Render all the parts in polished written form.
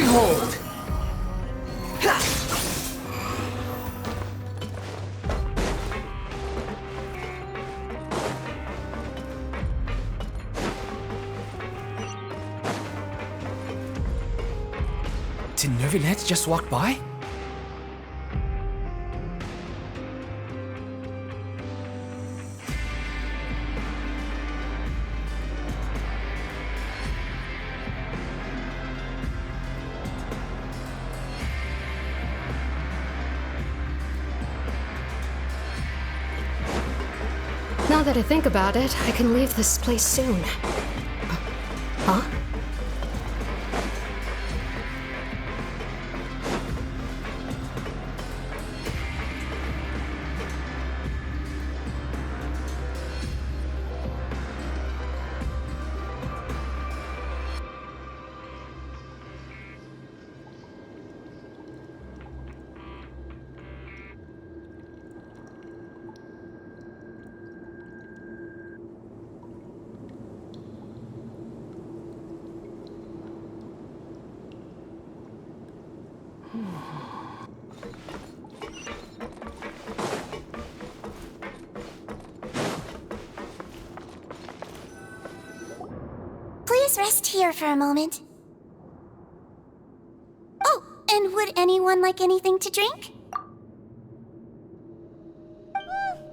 hold! Did Nervinette just walk by? Now that I think about it, I can leave this place soon. Huh? Please rest here for a moment. Oh, and would anyone like anything to drink?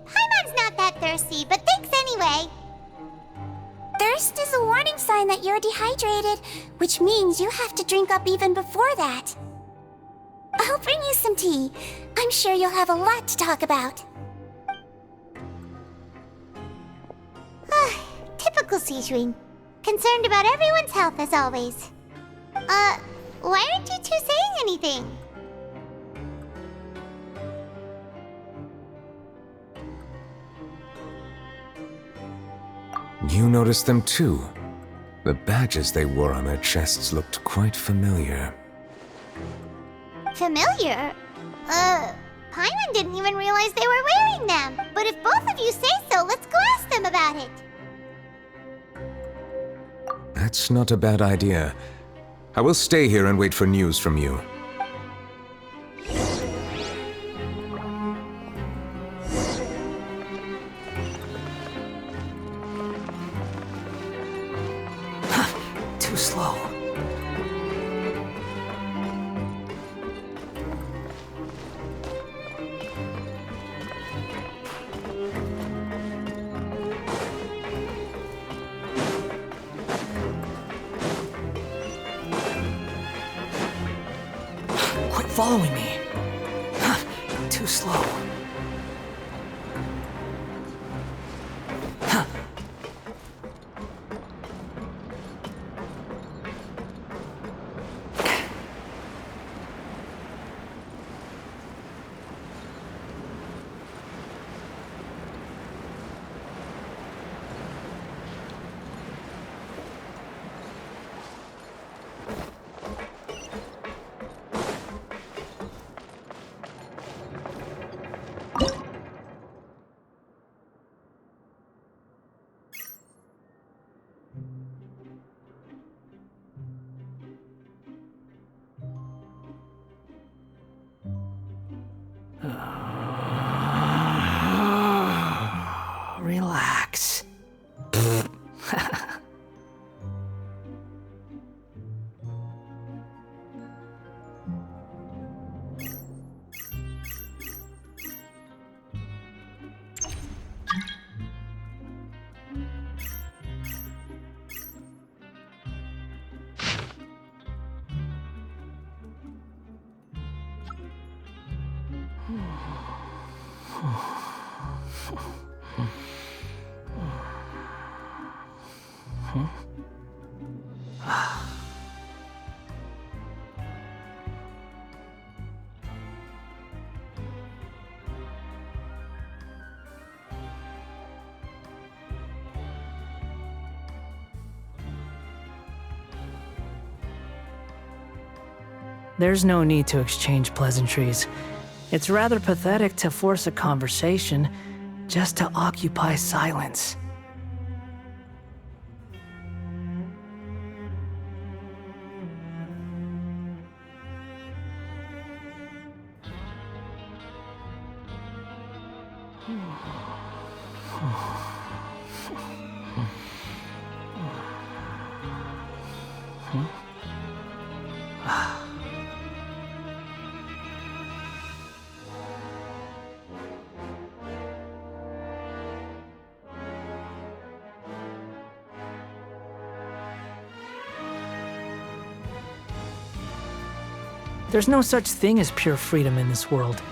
Paimon's not that thirsty, but thanks anyway. Thirst is a warning sign that you're dehydrated, which means you have to drink up even before that. I'll bring you some tea. I'm sure you'll have a lot to talk about. Typical Citrin. Concerned about everyone's health as always. Why aren't you two saying anything? You noticed them too. The badges they wore on their chests looked quite familiar. Familiar? Paimon didn't even realize they were wearing them. But if both of you say so, let's go ask them about it. That's not a bad idea. I will stay here and wait for news from you. Too slow. Quit following me. Too slow. Relax. There's no need to exchange pleasantries. It's rather pathetic to force a conversation just to occupy silence. There's no such thing as pure freedom in this world.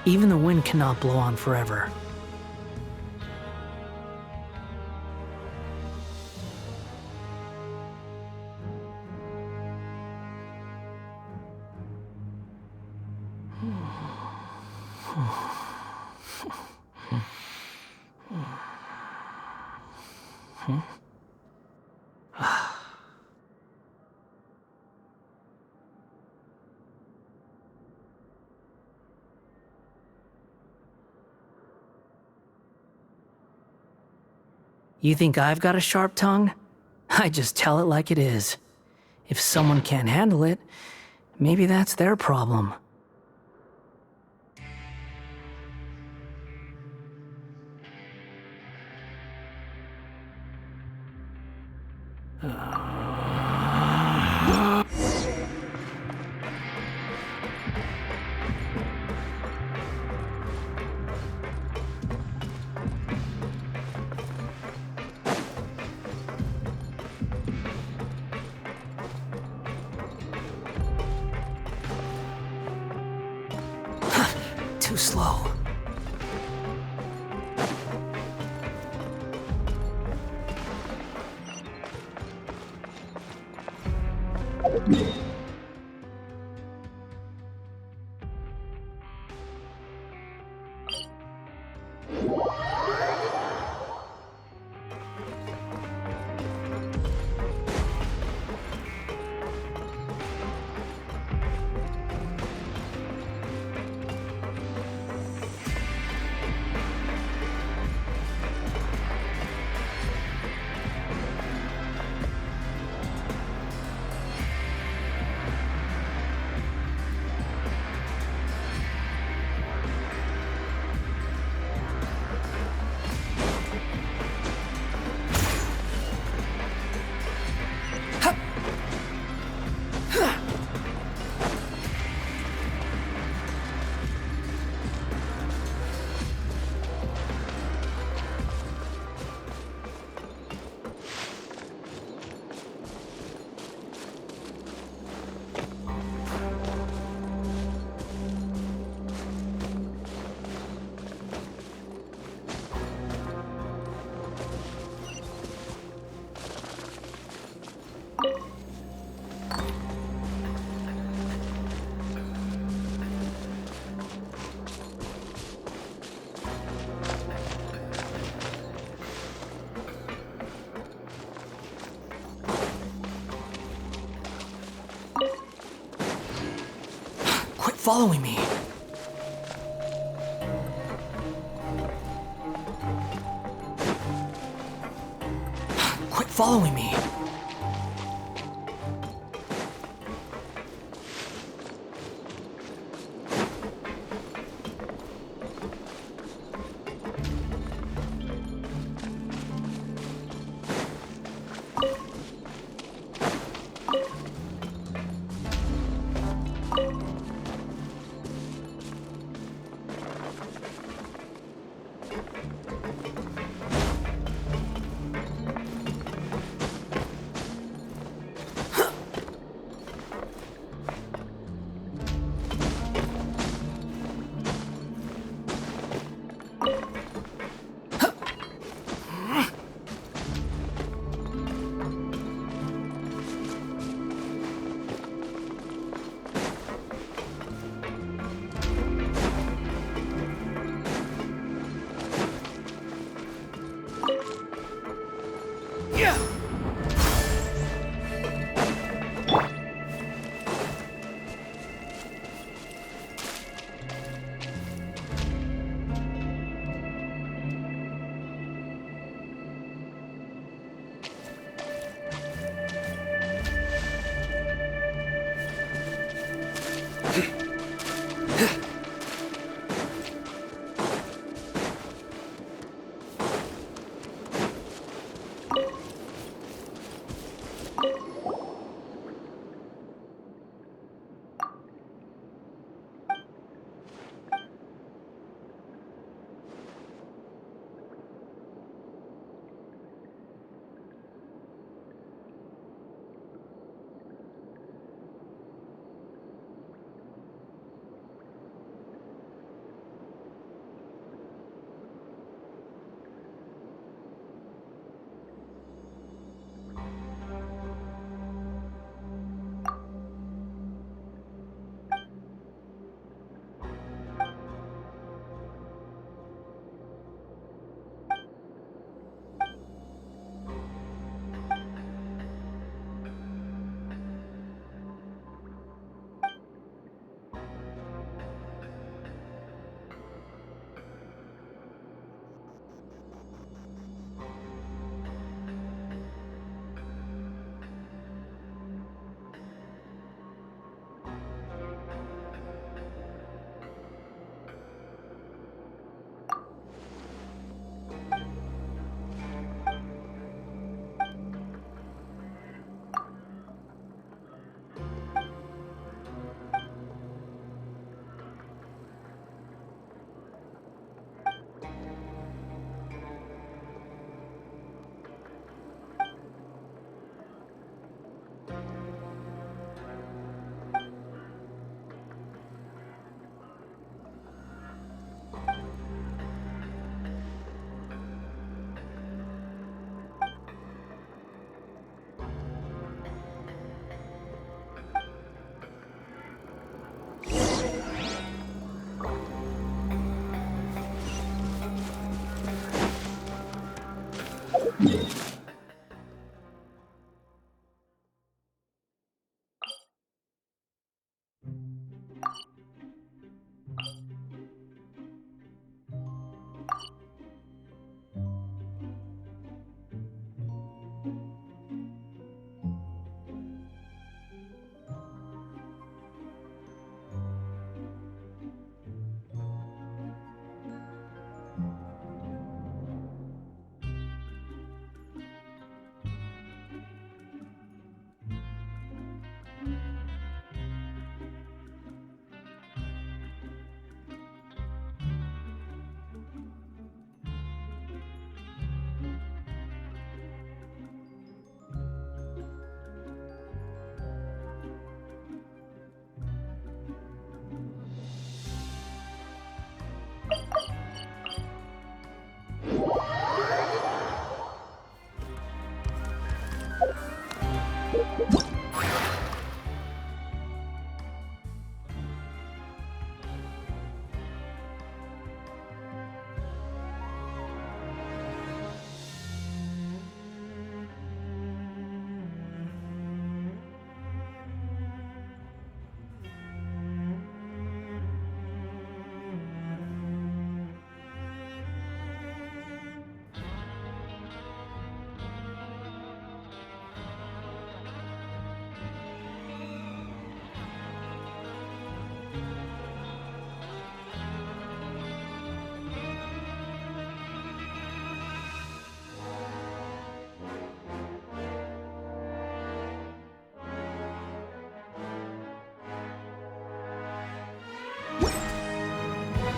Even the wind cannot blow on forever. You think I've got a sharp tongue? I just tell it like it is. If someone can't handle it, maybe that's their problem. Too slow. Quit following me. Quit following me.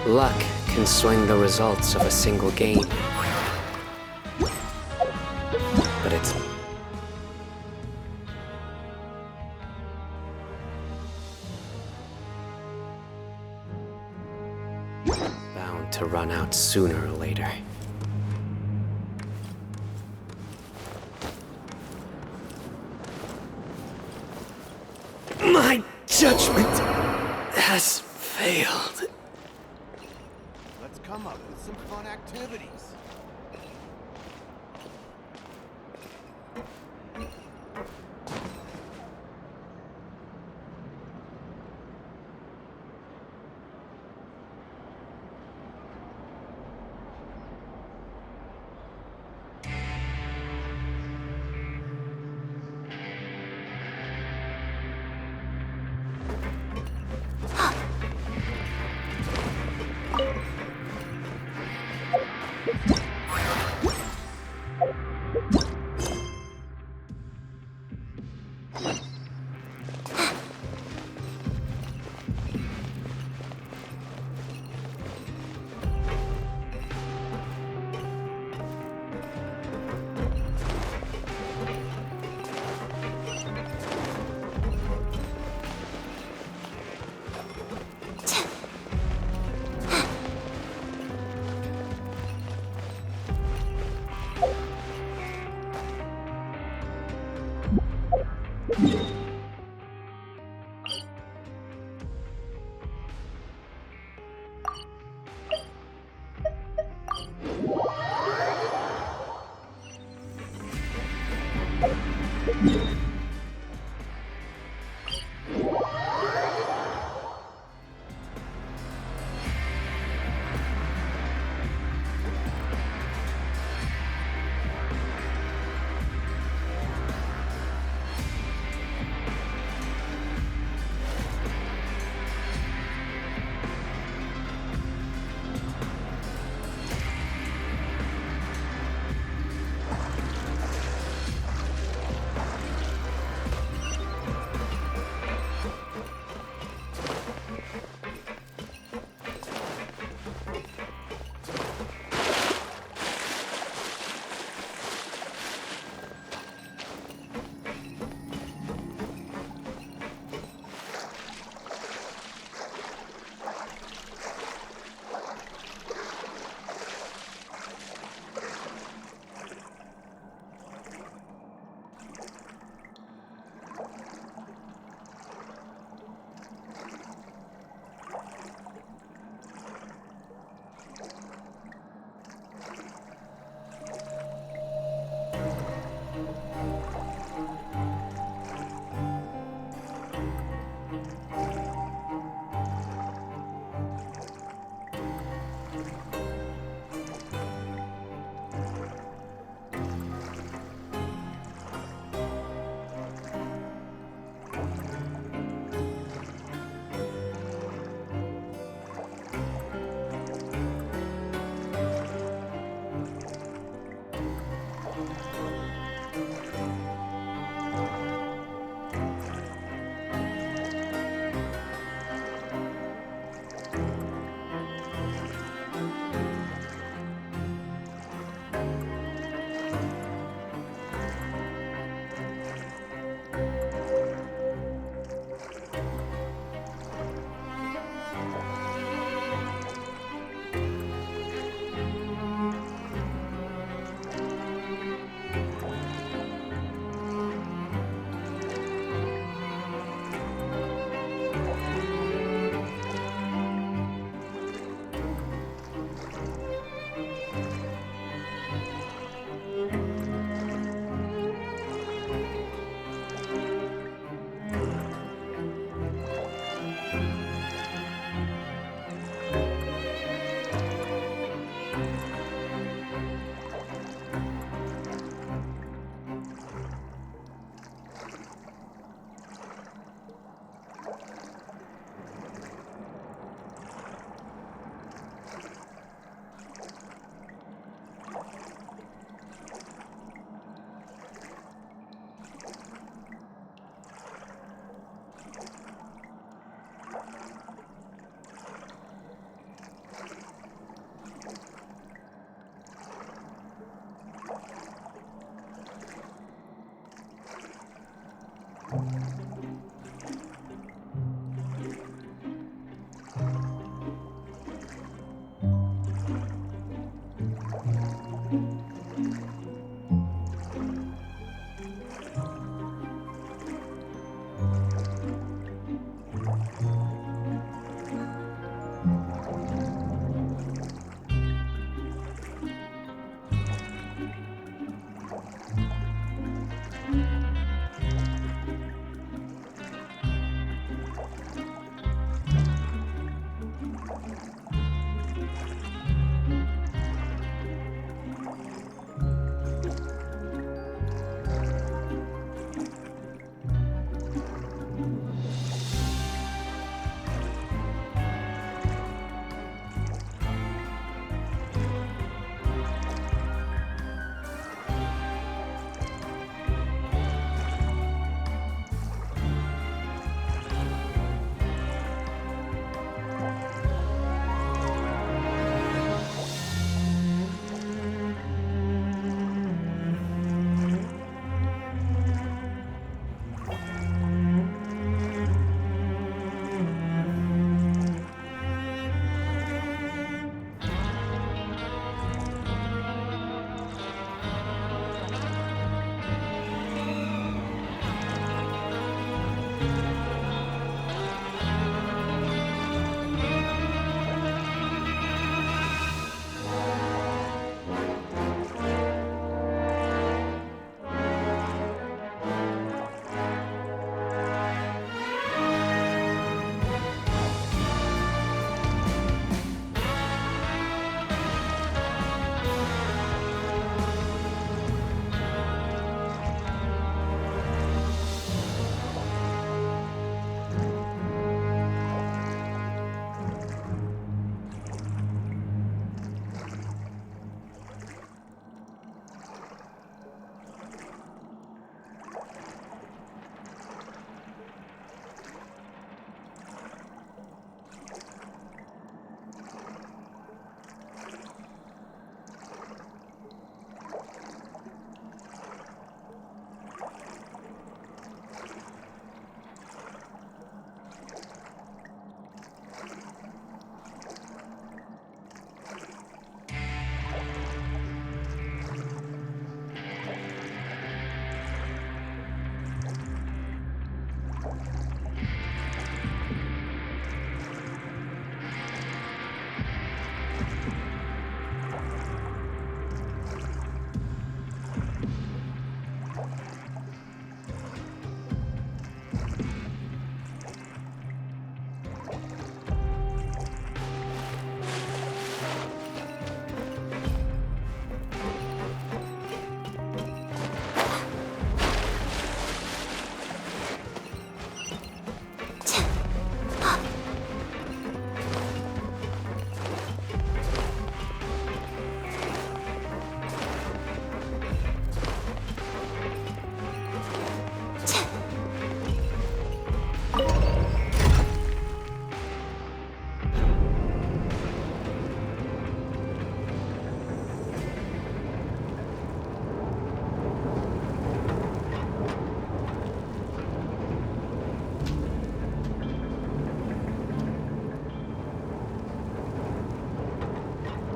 Luck can swing the results of a single game. But it's bound to run out sooner or later. My judgment has failed. Let's come up with some fun activities.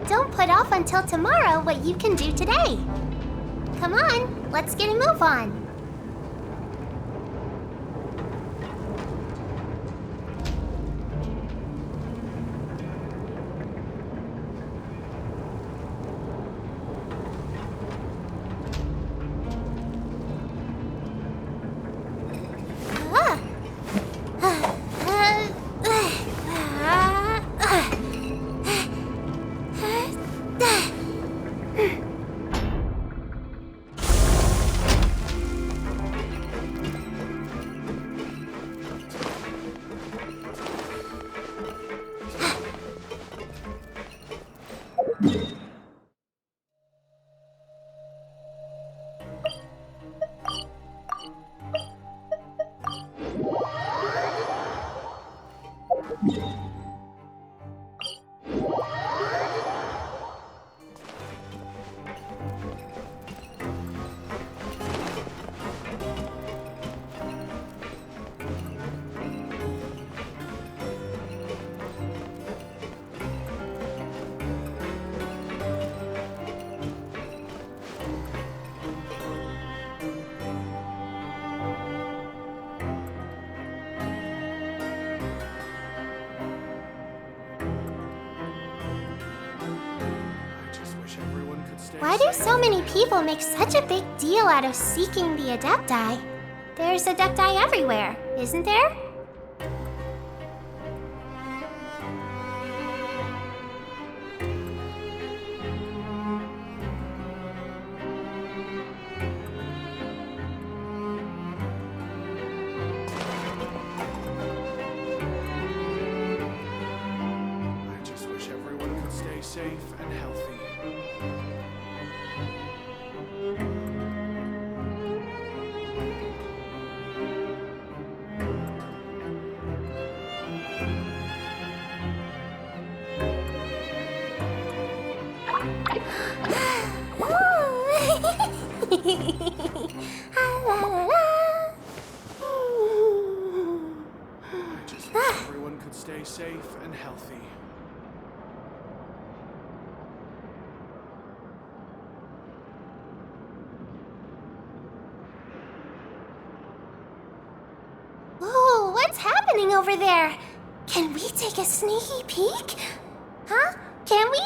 Don't put off until tomorrow what you can do today. Come on, let's get a move on. Why do so many people make such a big deal out of seeking the Adepti? There's Adepti everywhere, isn't there? I just wish everyone could stay safe and healthy. I just wish everyone could stay safe and healthy. Ooh, what's happening over there? Can we take a sneaky peek? Huh? Can we?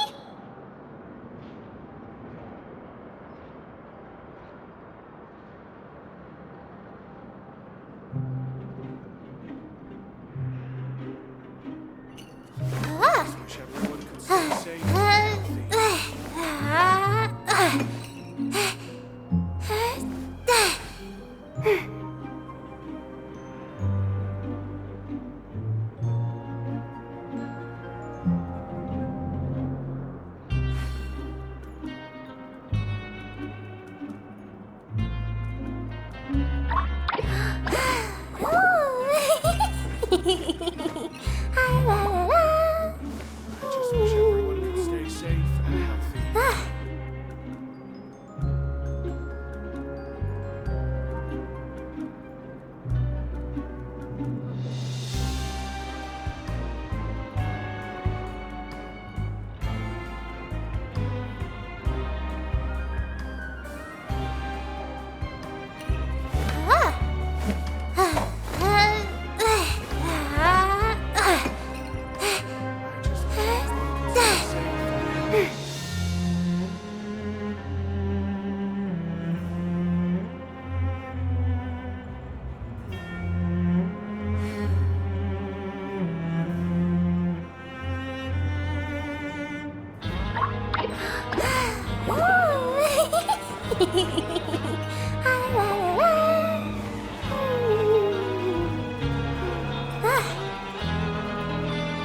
Ah. Wish everyone could stay safe and healthy. I just wish everyone could stay safe and healthy. I just wish everyone could stay safe and healthy.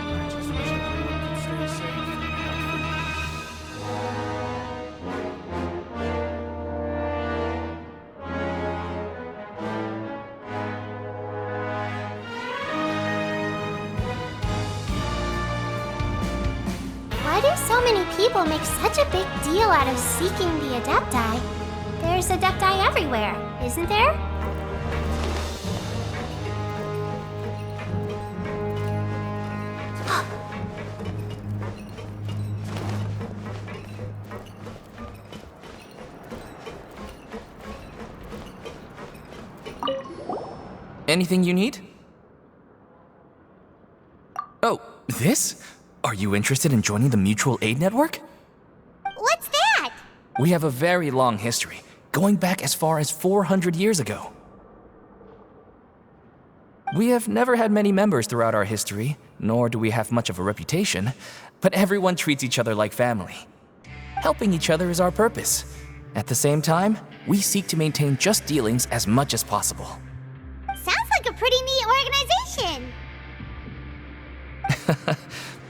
I just wish everyone could stay safe and healthy. Why do so many people make such a big deal out of seeking the Adepti? There's Adepti everywhere, isn't there? Anything you need? Oh, this? Are you interested in joining the Mutual Aid Network? What's that? We have a very long history, going back as far as 400 years ago. We have never had many members throughout our history, nor do we have much of a reputation, but everyone treats each other like family. Helping each other is our purpose. At the same time, we seek to maintain just dealings as much as possible. Sounds like a pretty neat organization.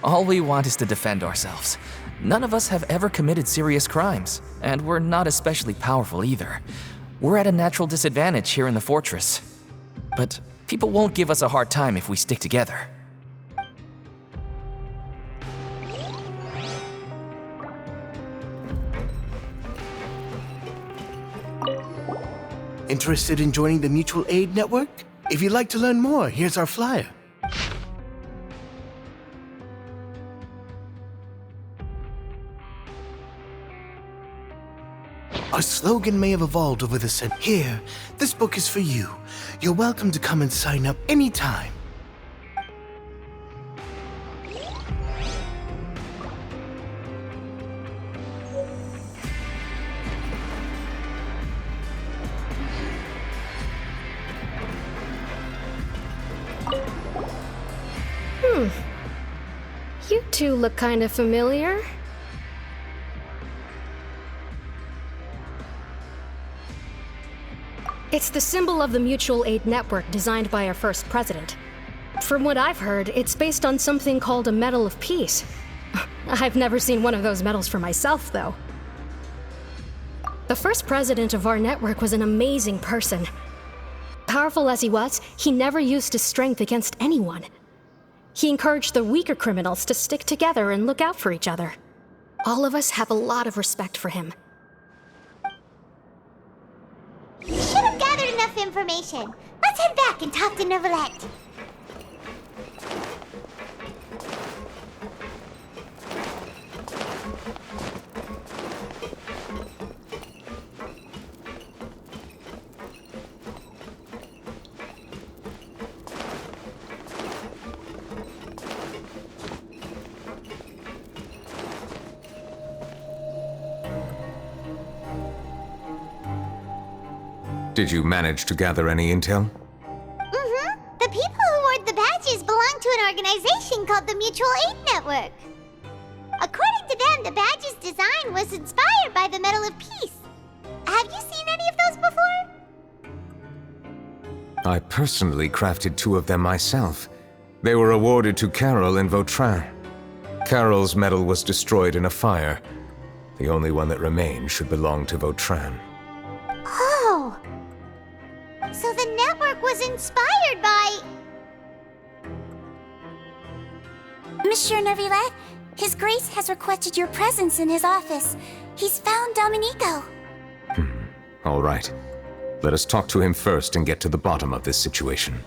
All we want is to defend ourselves. None of us have ever committed serious crimes, and we're not especially powerful either. We're at a natural disadvantage here in the fortress. But people won't give us a hard time if we stick together. Interested in joining the Mutual Aid Network? If you'd like to learn more, here's our flyer. Our slogan may have evolved over the centuries. Here, this book is for you. You're welcome to come and sign up anytime. You two look kind of familiar. It's the symbol of the mutual aid network designed by our first president. From what I've heard, it's based on something called a Medal of Peace. I've never seen one of those medals for myself, though. The first president of our network was an amazing person. Powerful as he was, he never used his strength against anyone. He encouraged the weaker criminals to stick together and look out for each other. All of us have a lot of respect for him. We should have gathered enough information. Let's head back and talk to Neuvillette. Did you manage to gather any intel? Mm-hmm. The people who award the badges belong to an organization called the Mutual Aid Network. According to them, the badge's design was inspired by the Medal of Peace. Have you seen any of those before? I personally crafted 2 of them myself. They were awarded to Carol in Vautrin. Carol's medal was destroyed in a fire. The only one that remained should belong to Vautrin. Oh! So the network was inspired by... Monsieur Neuvillette, His Grace has requested your presence in his office. He's found Domenico. All right. Let us talk to him first and get to the bottom of this situation.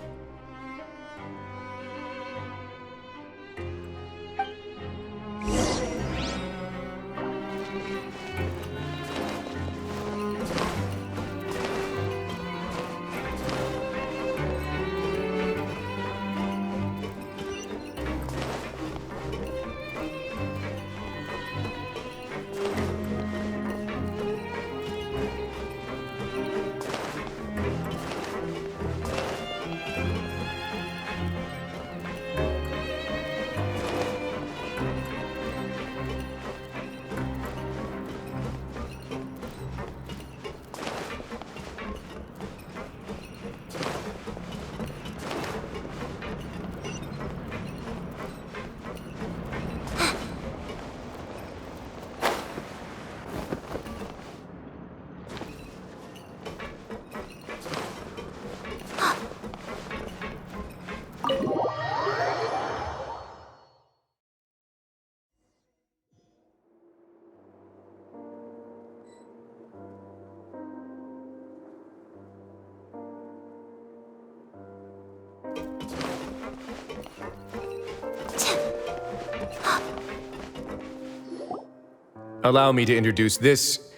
Allow me to introduce this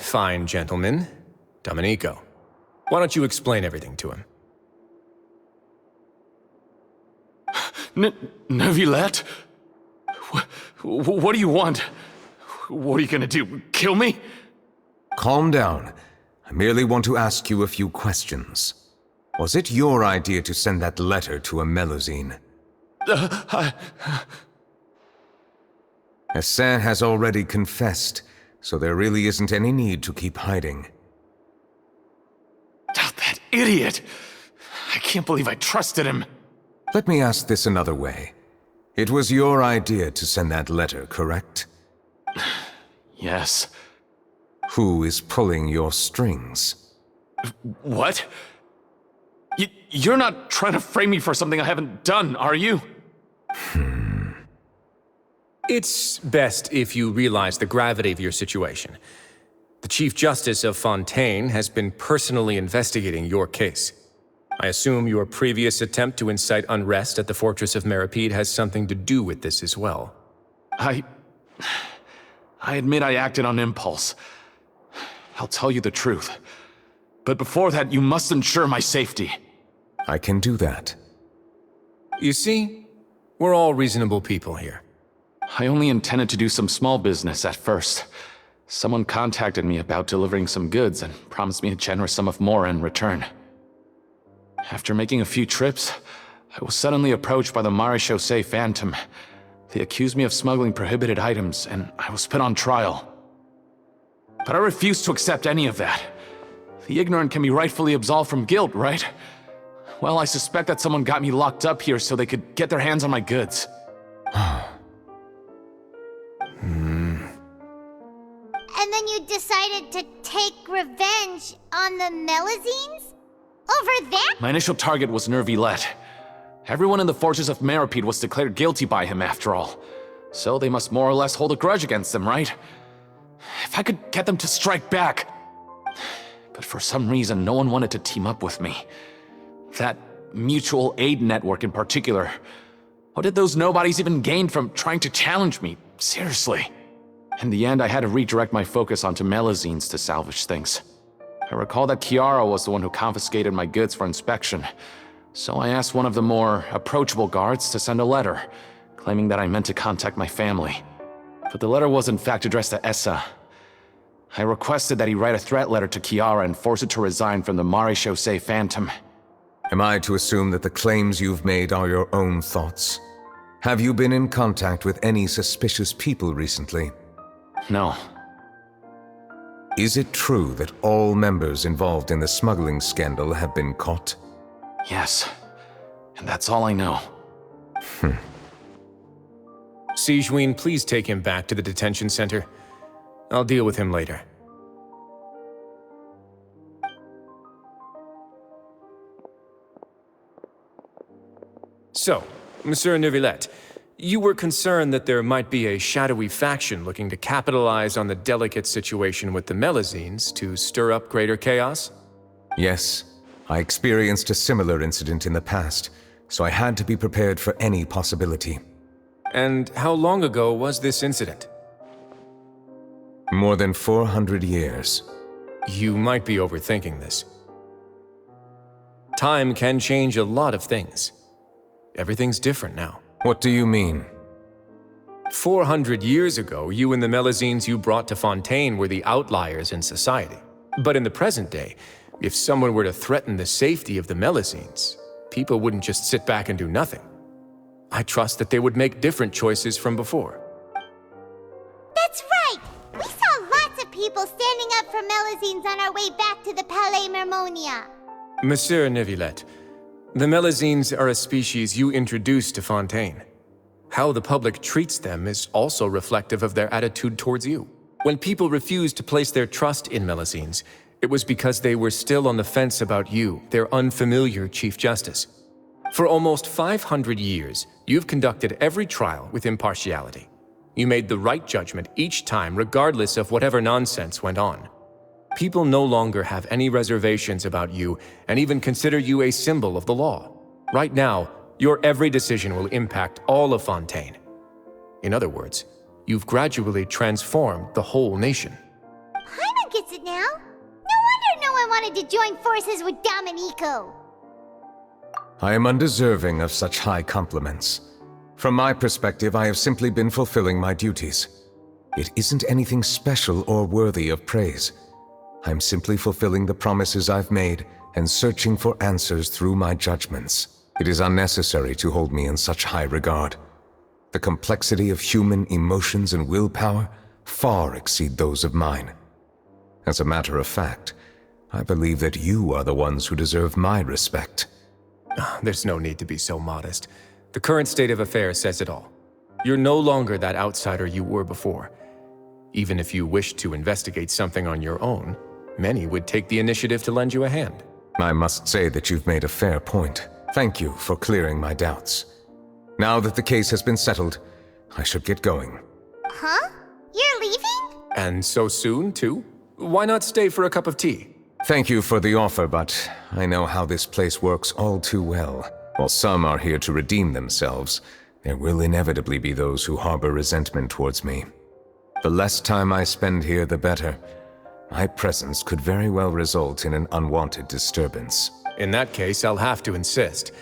fine gentleman, Domenico. Why don't you explain everything to him? Neuvillette? What do you want? What are you gonna do? Kill me? Calm down. I merely want to ask you a few questions. Was it your idea to send that letter to a Melusine? Hassan has already confessed, so there really isn't any need to keep hiding. That idiot! I can't believe I trusted him. Let me ask this another way. It was your idea to send that letter, correct? Yes. Who is pulling your strings? What? You're not trying to frame me for something I haven't done, are you? It's best if you realize the gravity of your situation. The Chief Justice of Fontaine has been personally investigating your case. I assume your previous attempt to incite unrest at the Fortress of Meripede has something to do with this as well. I admit I acted on impulse. I'll tell you the truth. But before that, you must ensure my safety. I can do that. You see, we're all reasonable people here. I only intended to do some small business at first. Someone contacted me about delivering some goods and promised me a generous sum of more in return. After making a few trips, I was suddenly approached by the Marechaussee Phantom. They accused me of smuggling prohibited items, and I was put on trial. But I refused to accept any of that. The ignorant can be rightfully absolved from guilt, right? Well, I suspect that someone got me locked up here so they could get their hands on my goods. And then you decided to take revenge on the Melazines? Over that? My initial target was Nervilette. Everyone in the fortress of Meripede was declared guilty by him, after all. So they must more or less hold a grudge against them, right? If I could get them to strike back. But for some reason, no one wanted to team up with me. That mutual aid network in particular. What did those nobodies even gain from trying to challenge me? Seriously. In the end, I had to redirect my focus onto Melazines to salvage things. I recall that Kiara was the one who confiscated my goods for inspection. So I asked one of the more approachable guards to send a letter, claiming that I meant to contact my family. But the letter was in fact addressed to Essa. I requested that he write a threat letter to Kiara and force her to resign from the Marechaussee Phantom. Am I to assume that the claims you've made are your own thoughts? Have you been in contact with any suspicious people recently? No. Is it true that all members involved in the smuggling scandal have been caught? Yes. And that's all I know. Sigewinne, please take him back to the detention center. I'll deal with him later. So, Monsieur Nervilette, you were concerned that there might be a shadowy faction looking to capitalize on the delicate situation with the Melazines to stir up greater chaos? Yes. I experienced a similar incident in the past, so I had to be prepared for any possibility. And how long ago was this incident? More than 400 years. You might be overthinking this. Time can change a lot of things. Everything's different now. What do you mean? 400 years ago, you and the Melazines you brought to Fontaine were the outliers in society. But in the present day, if someone were to threaten the safety of the Melazines, people wouldn't just sit back and do nothing. I trust that they would make different choices from before. That's right! We saw lots of people standing up for Melazines on our way back to the Palais Mermonia. Monsieur Nervilette, the Melazines are a species you introduced to Fontaine. How the public treats them is also reflective of their attitude towards you. When people refused to place their trust in Melazines, it was because they were still on the fence about you, their unfamiliar Chief Justice. For almost 500 years, you've conducted every trial with impartiality. You made the right judgment each time, regardless of whatever nonsense went on. People no longer have any reservations about you and even consider you a symbol of the law. Right now, your every decision will impact all of Fontaine. In other words, you've gradually transformed the whole nation. Paimon gets it now. No wonder no one wanted to join forces with Domenico. I am undeserving of such high compliments. From my perspective, I have simply been fulfilling my duties. It isn't anything special or worthy of praise. I'm simply fulfilling the promises I've made and searching for answers through my judgments. It is unnecessary to hold me in such high regard. The complexity of human emotions and willpower far exceed those of mine. As a matter of fact, I believe that you are the ones who deserve my respect. There's no need to be so modest. The current state of affairs says it all. You're no longer that outsider you were before. Even if you wished to investigate something on your own, many would take the initiative to lend you a hand. I must say that you've made a fair point. Thank you for clearing my doubts. Now that the case has been settled, I should get going. Huh? You're leaving? And so soon, too? Why not stay for a cup of tea? Thank you for the offer, but I know how this place works all too well. While some are here to redeem themselves, there will inevitably be those who harbor resentment towards me. The less time I spend here, the better. My presence could very well result in an unwanted disturbance. In that case, I'll have to insist.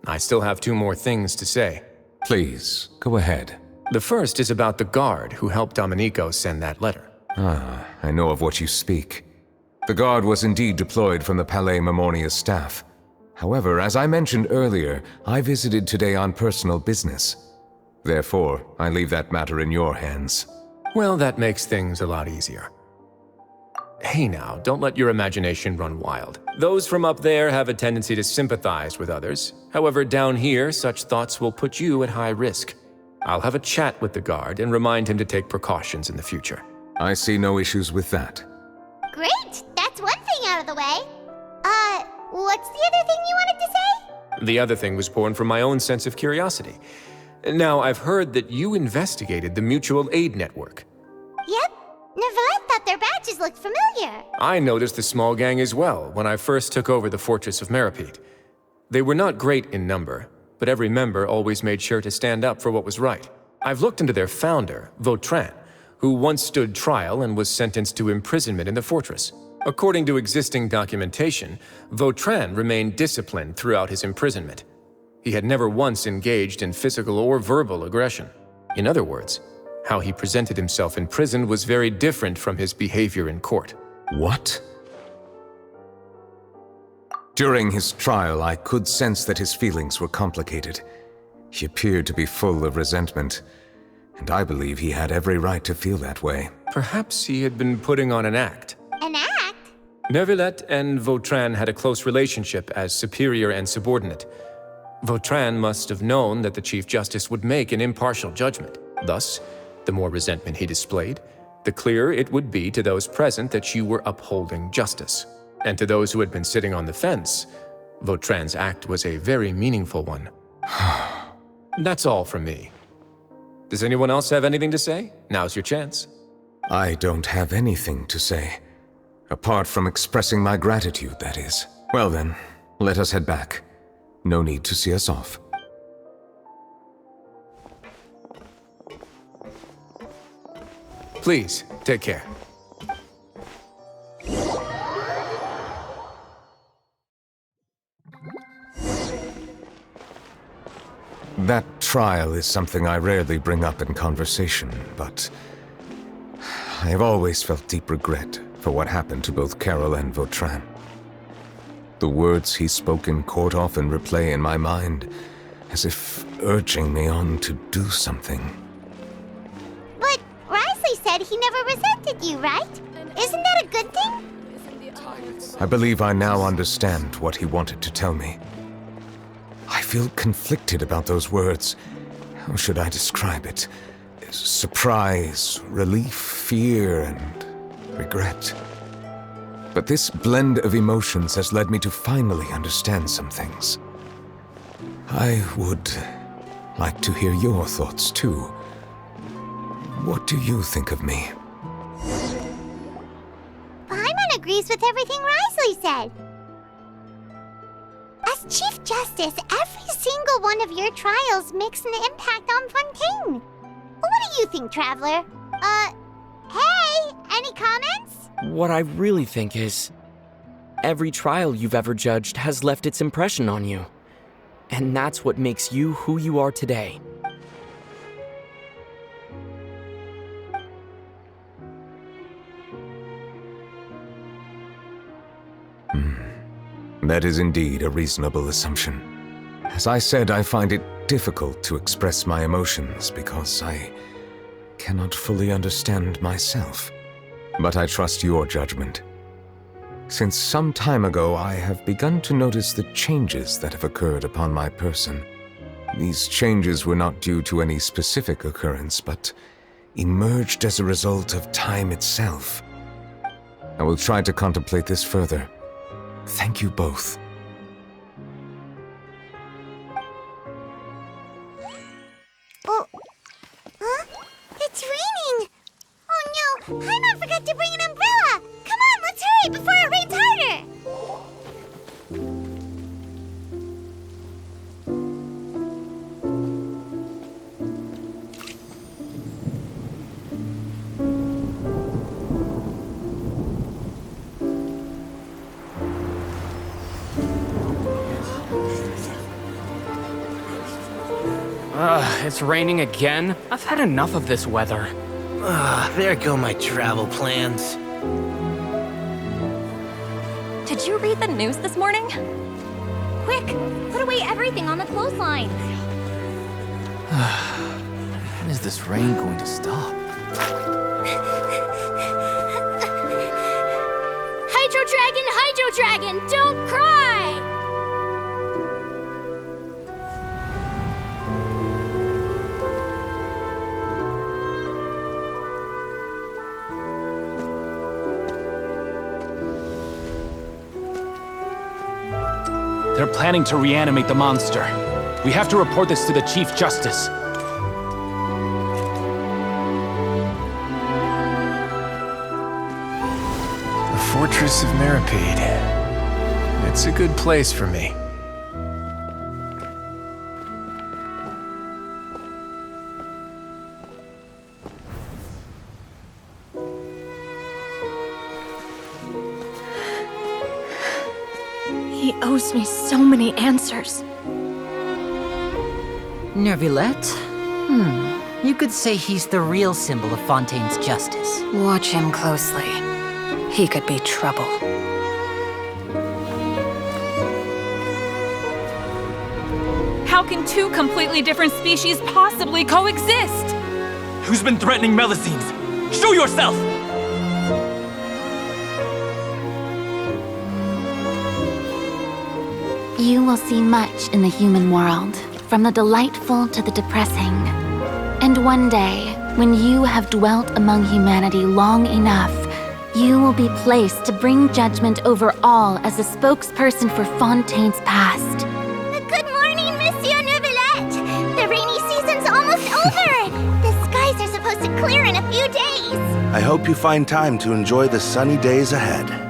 I still have 2 more things to say. Please, go ahead. The first is about the guard who helped Domenico send that letter. I know of what you speak. The guard was indeed deployed from the Palais Mermonia's staff. However, as I mentioned earlier, I visited today on personal business. Therefore, I leave that matter in your hands. Well, that makes things a lot easier. Hey now, don't let your imagination run wild. Those from up there have a tendency to sympathize with others. However, down here, such thoughts will put you at high risk. I'll have a chat with the guard and remind him to take precautions in the future. I see no issues with that. Great! That's one thing out of the way. What's the other thing you wanted to say? The other thing was born from my own sense of curiosity. Now, I've heard that you investigated the mutual aid network. Yep. Neverlet thought their badges looked familiar. I noticed the small gang as well when I first took over the fortress of Meropide. They were not great in number, but every member always made sure to stand up for what was right. I've looked into their founder, Vautrin, who once stood trial and was sentenced to imprisonment in the fortress. According to existing documentation, Vautrin remained disciplined throughout his imprisonment. He had never once engaged in physical or verbal aggression. In other words, how he presented himself in prison was very different from his behavior in court. What? During his trial, I could sense that his feelings were complicated. He appeared to be full of resentment, and I believe he had every right to feel that way. Perhaps he had been putting on an act. An act? Neuvillette and Vautrin had a close relationship as superior and subordinate. Vautrin must have known that the Chief Justice would make an impartial judgment. Thus, the more resentment he displayed, the clearer it would be to those present that you were upholding justice. And to those who had been sitting on the fence, Vautrin's act was a very meaningful one. That's all from me. Does anyone else have anything to say? Now's your chance. I don't have anything to say. Apart from expressing my gratitude, that is. Well then, let us head back. No need to see us off. Please, take care. That trial is something I rarely bring up in conversation, but I have always felt deep regret for what happened to both Carol and Vautrin. The words he spoke in court often replay in my mind, as if urging me on to do something. But Risley said he never resented you, right? Isn't that a good thing? I believe I now understand what he wanted to tell me. I feel conflicted about those words. How should I describe it? Surprise, relief, fear, and regret. But this blend of emotions has led me to finally understand some things. I would like to hear your thoughts too. What do you think of me? Paimon agrees with everything Risley said. As Chief Justice, every single one of your trials makes an impact on Fontaine. What do you think, Traveler? Hey, any comments? What I really think is, every trial you've ever judged has left its impression on you. And that's what makes you who you are today. That is indeed a reasonable assumption. As I said, I find it difficult to express my emotions because I cannot fully understand myself. But I trust your judgment. Since some time ago, I have begun to notice the changes that have occurred upon my person. These changes were not due to any specific occurrence, but emerged as a result of time itself. I will try to contemplate this further. Thank you both. Oh, huh? It's raining! Oh no, Paimon forgot to bring an umbrella! Come on, let's hurry before it rains harder! It's raining again? I've had enough of this weather. There go my travel plans. Did you read the news this morning? We're away everything on the clothesline. When is this rain going to stop? Hydro Dragon, don't cry! They're planning to reanimate the monster. We have to report this to the Chief Justice. The Fortress of Meripede. It's a good place for me. He owes me so many answers. Nervillette? You could say he's the real symbol of Fontaine's justice. Watch him closely. He could be trouble. How can two completely different species possibly coexist? Who's been threatening Melusines? Show yourself! You will see much in the human world, from the delightful to the depressing. And one day, when you have dwelt among humanity long enough, you will be placed to bring judgment over all as a spokesperson for Fontaine's past. Good morning, Monsieur Neuvillette! The rainy season's almost over! The skies are supposed to clear in a few days! I hope you find time to enjoy the sunny days ahead.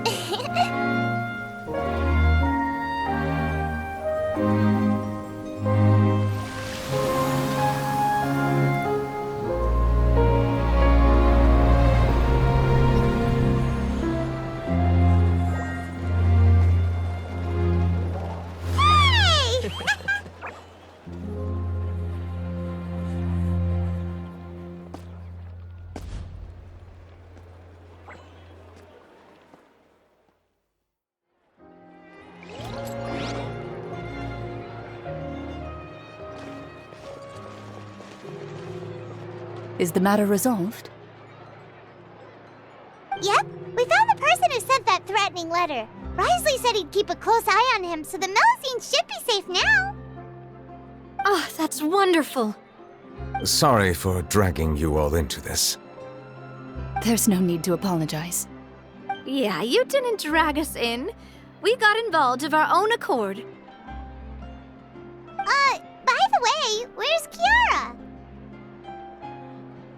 Is the matter resolved? Yep, we found the person who sent that threatening letter. Risley said he'd keep a close eye on him, so the Melusines should be safe now. Oh, that's wonderful. Sorry for dragging you all into this. There's no need to apologize. Yeah, you didn't drag us in. We got involved of our own accord. By the way, where's Kiara?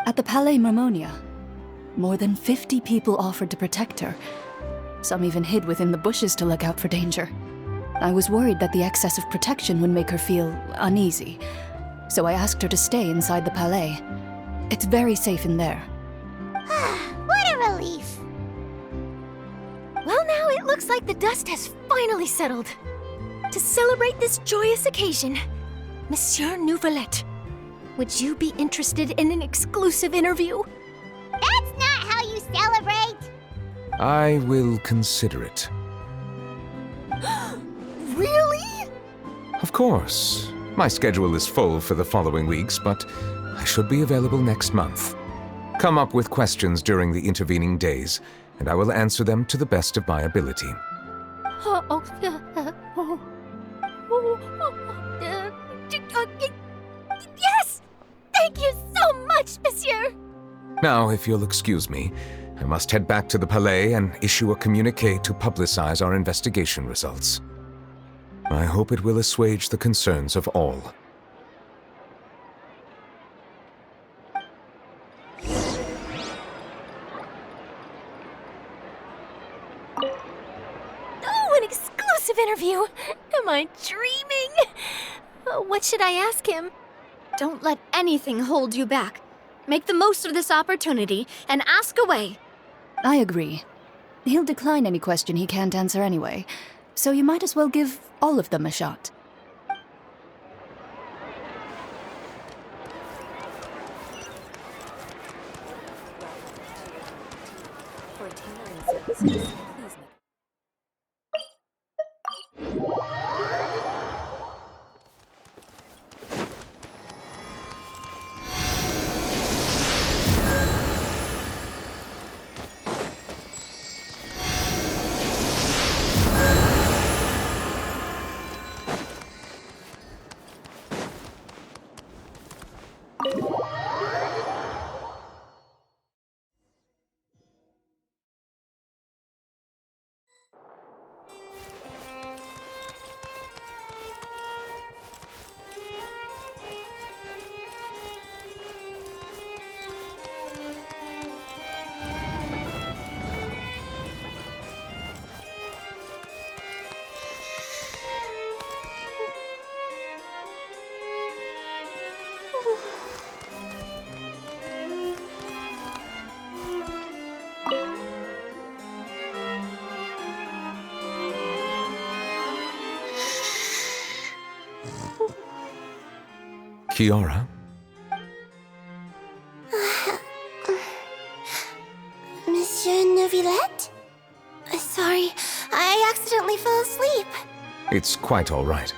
At the Palais Marmonia, more than 50 people offered to protect her. Some even hid within the bushes to look out for danger. I was worried that the excess of protection would make her feel uneasy, so I asked her to stay inside the Palais. It's very safe in there. What a relief. Well, now it looks like the dust has finally settled. To celebrate this joyous occasion, Monsieur Neuvillette, would you be interested in an exclusive interview? That's not how you celebrate! I will consider it. Really? Of course. My schedule is full for the following weeks, but I should be available next month. Come up with questions during the intervening days, and I will answer them to the best of my ability. Yes! Thank you so much, Monsieur! Now, if you'll excuse me, I must head back to the Palais and issue a communiqué to publicize our investigation results. I hope it will assuage the concerns of all. Oh, an exclusive interview! Am I dreaming? What should I ask him? Don't let anything hold you back. Make the most of this opportunity and ask away. I agree. He'll decline any question he can't answer anyway, so you might as well give all of them a shot. Kiara? Monsieur Neuvillette? Sorry, I accidentally fell asleep. It's quite all right.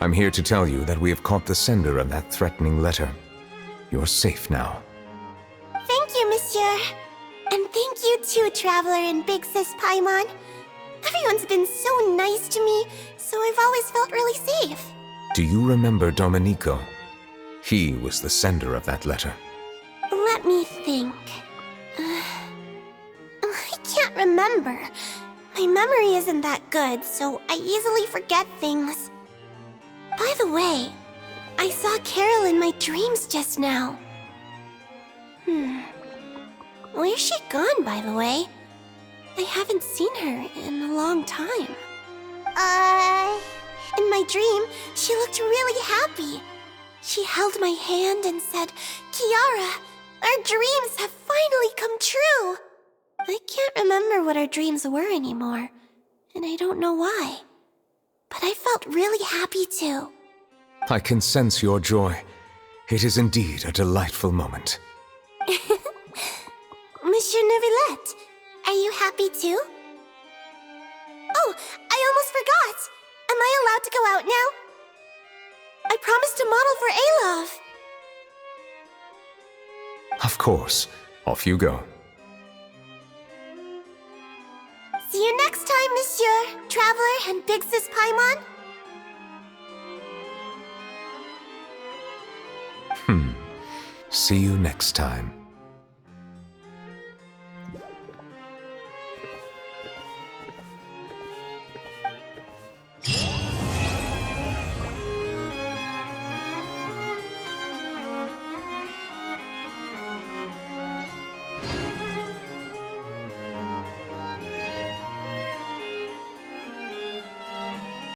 I'm here to tell you that we have caught the sender of that threatening letter. You're safe now. Thank you, Monsieur. And thank you too, Traveler and Big Sis Paimon. Everyone's been so nice to me, so I've always felt really safe. Do you remember Domenico? He was the sender of that letter. Let me think. I can't remember. My memory isn't that good, so I easily forget things. By the way, I saw Carol in my dreams just now. Where's she gone, by the way? I haven't seen her in a long time. In my dream, she looked really happy. She held my hand and said, "Kiara, our dreams have finally come true." I can't remember what our dreams were anymore, and I don't know why. But I felt really happy too. I can sense your joy. It is indeed a delightful moment. Monsieur Neuvillette, are you happy too? Oh, I almost forgot! Am I allowed to go out now? I promised to model for Alov. Of course. Off you go. See you next time, Monsieur, Traveler, and Big Sis Paimon. See you next time.